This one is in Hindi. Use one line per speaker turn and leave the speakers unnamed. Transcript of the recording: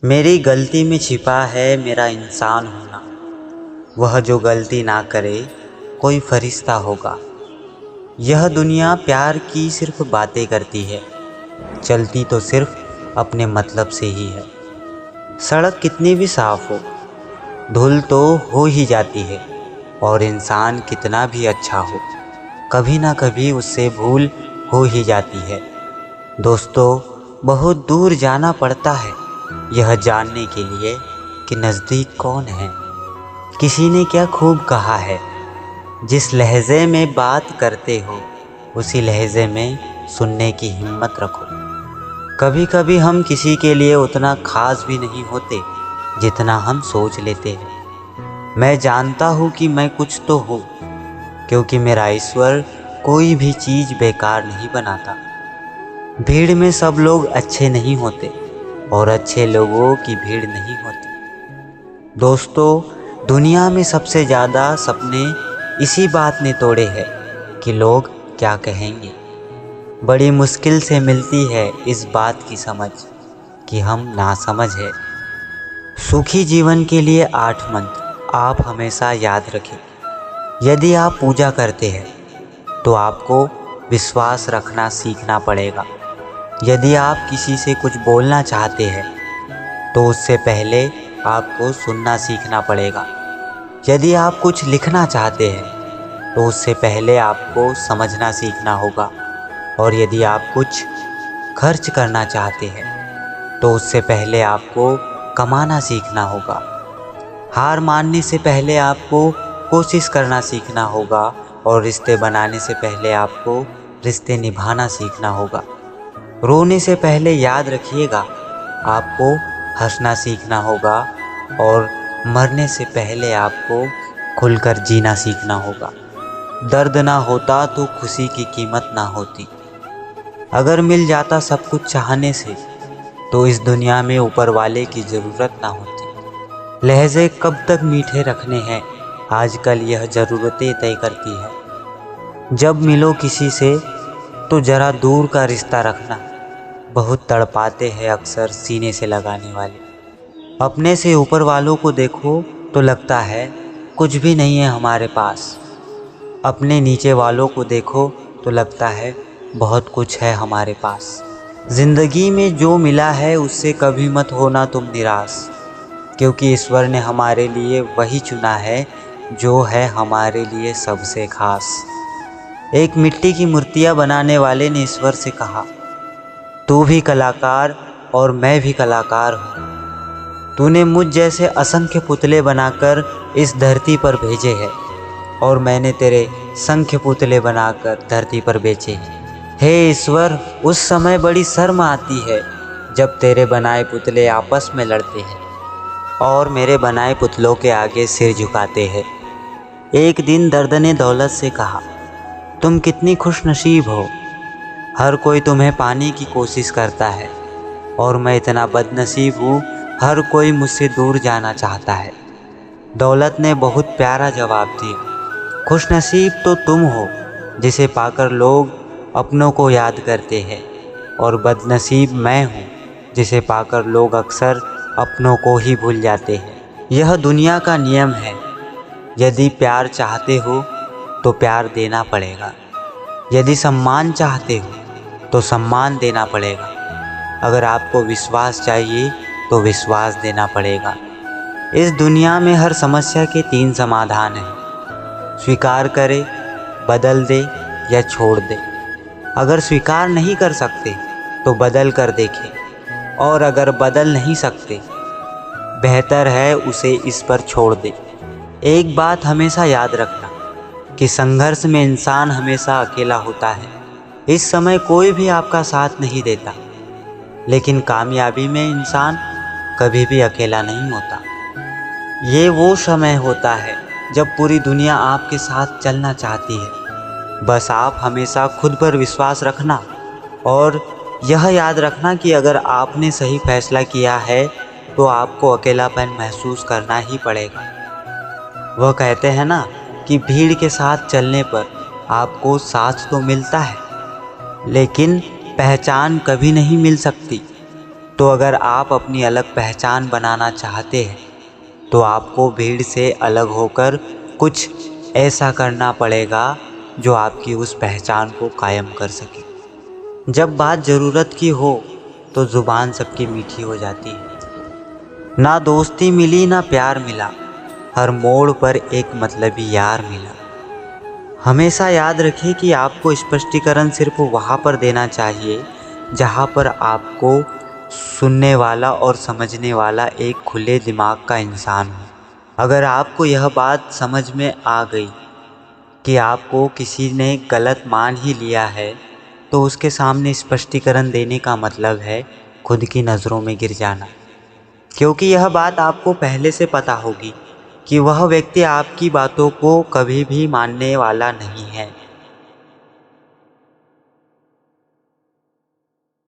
मेरी गलती में छिपा है मेरा इंसान होना। वह जो गलती ना करे कोई फरिश्ता होगा। यह दुनिया प्यार की सिर्फ बातें करती है, चलती तो सिर्फ अपने मतलब से ही है। सड़क कितनी भी साफ हो, धूल तो हो ही जाती है। और इंसान कितना भी अच्छा हो, कभी ना कभी उससे भूल हो ही जाती है। दोस्तों, बहुत दूर जाना पड़ता है यह जानने के लिए कि नज़दीक कौन है। किसी ने क्या खूब कहा है, जिस लहजे में बात करते हो उसी लहजे में सुनने की हिम्मत रखो। कभी कभी हम किसी के लिए उतना खास भी नहीं होते जितना हम सोच लेते हैं। मैं जानता हूँ कि मैं कुछ तो हूँ, क्योंकि मेरा ईश्वर कोई भी चीज़ बेकार नहीं बनाता। भीड़ में सब लोग अच्छे नहीं होते और अच्छे लोगों की भीड़ नहीं होती। दोस्तों, दुनिया में सबसे ज़्यादा सपने इसी बात ने तोड़े हैं कि लोग क्या कहेंगे। बड़ी मुश्किल से मिलती है इस बात की समझ कि हम नासमझ है। सुखी जीवन के लिए 8 मंत्र आप हमेशा याद रखें। यदि आप पूजा करते हैं तो आपको विश्वास रखना सीखना पड़ेगा। यदि आप किसी से कुछ बोलना चाहते हैं तो उससे पहले आपको सुनना सीखना पड़ेगा। यदि आप कुछ लिखना चाहते हैं तो उससे पहले आपको समझना सीखना होगा। और यदि आप कुछ खर्च करना चाहते हैं तो उससे पहले आपको कमाना सीखना होगा। हार मानने से पहले आपको कोशिश करना सीखना होगा और रिश्ते बनाने से पहले आपको रिश्ते निभाना सीखना होगा। रोने से पहले याद रखिएगा आपको हंसना सीखना होगा और मरने से पहले आपको खुलकर जीना सीखना होगा। दर्द ना होता तो खुशी की कीमत ना होती। अगर मिल जाता सब कुछ चाहने से तो इस दुनिया में ऊपर वाले की ज़रूरत ना होती। लहजे कब तक मीठे रखने हैं, आजकल यह ज़रूरतें तय करती है। जब मिलो किसी से तो ज़रा दूर का रिश्ता रखना। बहुत तड़पाते हैं अक्सर सीने से लगाने वाले। अपने से ऊपर वालों को देखो तो लगता है कुछ भी नहीं है हमारे पास। अपने नीचे वालों को देखो तो लगता है बहुत कुछ है हमारे पास। ज़िंदगी में जो मिला है उससे कभी मत होना तुम निराश, क्योंकि ईश्वर ने हमारे लिए वही चुना है जो है हमारे लिए सबसे खास। एक मिट्टी की मूर्तियाँ बनाने वाले ने ईश्वर से कहा, तू भी कलाकार और मैं भी कलाकार हूँ। तूने मुझ जैसे असंख्य पुतले बनाकर इस धरती पर भेजे हैं और मैंने तेरे संख्य पुतले बनाकर धरती पर बेचे हैं। हे ईश्वर, उस समय बड़ी शर्म आती है जब तेरे बनाए पुतले आपस में लड़ते हैं और मेरे बनाए पुतलों के आगे सिर झुकाते हैं। एक दिन दर्द ने दौलत से कहा, तुम कितनी खुशनसीब हो, हर कोई तुम्हें पाने की कोशिश करता है और मैं इतना बदनसीब हूँ, हर कोई मुझसे दूर जाना चाहता है। दौलत ने बहुत प्यारा जवाब दिया, खुशनसीब तो तुम हो जिसे पाकर लोग अपनों को याद करते हैं, और बदनसीब मैं हूँ जिसे पाकर लोग अक्सर अपनों को ही भूल जाते हैं। यह दुनिया का नियम है, यदि प्यार चाहते हो तो प्यार देना पड़ेगा। यदि सम्मान चाहते हो तो सम्मान देना पड़ेगा। अगर आपको विश्वास चाहिए तो विश्वास देना पड़ेगा। इस दुनिया में हर समस्या के 3 समाधान हैं, स्वीकार करे, बदल दे या छोड़ दे। अगर स्वीकार नहीं कर सकते तो बदल कर देखें, और अगर बदल नहीं सकते बेहतर है उसे इस पर छोड़ दे। एक बात हमेशा याद रखना कि संघर्ष में इंसान हमेशा अकेला होता है। इस समय कोई भी आपका साथ नहीं देता, लेकिन कामयाबी में इंसान कभी भी अकेला नहीं होता। ये वो समय होता है जब पूरी दुनिया आपके साथ चलना चाहती है। बस आप हमेशा खुद पर विश्वास रखना और यह याद रखना कि अगर आपने सही फैसला किया है तो आपको अकेलापन महसूस करना ही पड़ेगा। वह कहते हैं ना कि भीड़ के साथ चलने पर आपको साथ तो मिलता है, लेकिन पहचान कभी नहीं मिल सकती। तो अगर आप अपनी अलग पहचान बनाना चाहते हैं तो आपको भीड़ से अलग होकर कुछ ऐसा करना पड़ेगा जो आपकी उस पहचान को कायम कर सके। जब बात ज़रूरत की हो तो ज़ुबान सबकी मीठी हो जाती है। ना दोस्ती मिली ना प्यार मिला, हर मोड़ पर एक मतलबी यार मिला। हमेशा याद रखें कि आपको स्पष्टीकरण सिर्फ वहाँ पर देना चाहिए जहाँ पर आपको सुनने वाला और समझने वाला एक खुले दिमाग का इंसान हो। अगर आपको यह बात समझ में आ गई कि आपको किसी ने गलत मान ही लिया है तो उसके सामने स्पष्टीकरण देने का मतलब है खुद की नज़रों में गिर जाना, क्योंकि यह बात आपको पहले से पता होगी कि वह व्यक्ति आपकी बातों को कभी भी मानने वाला नहीं है।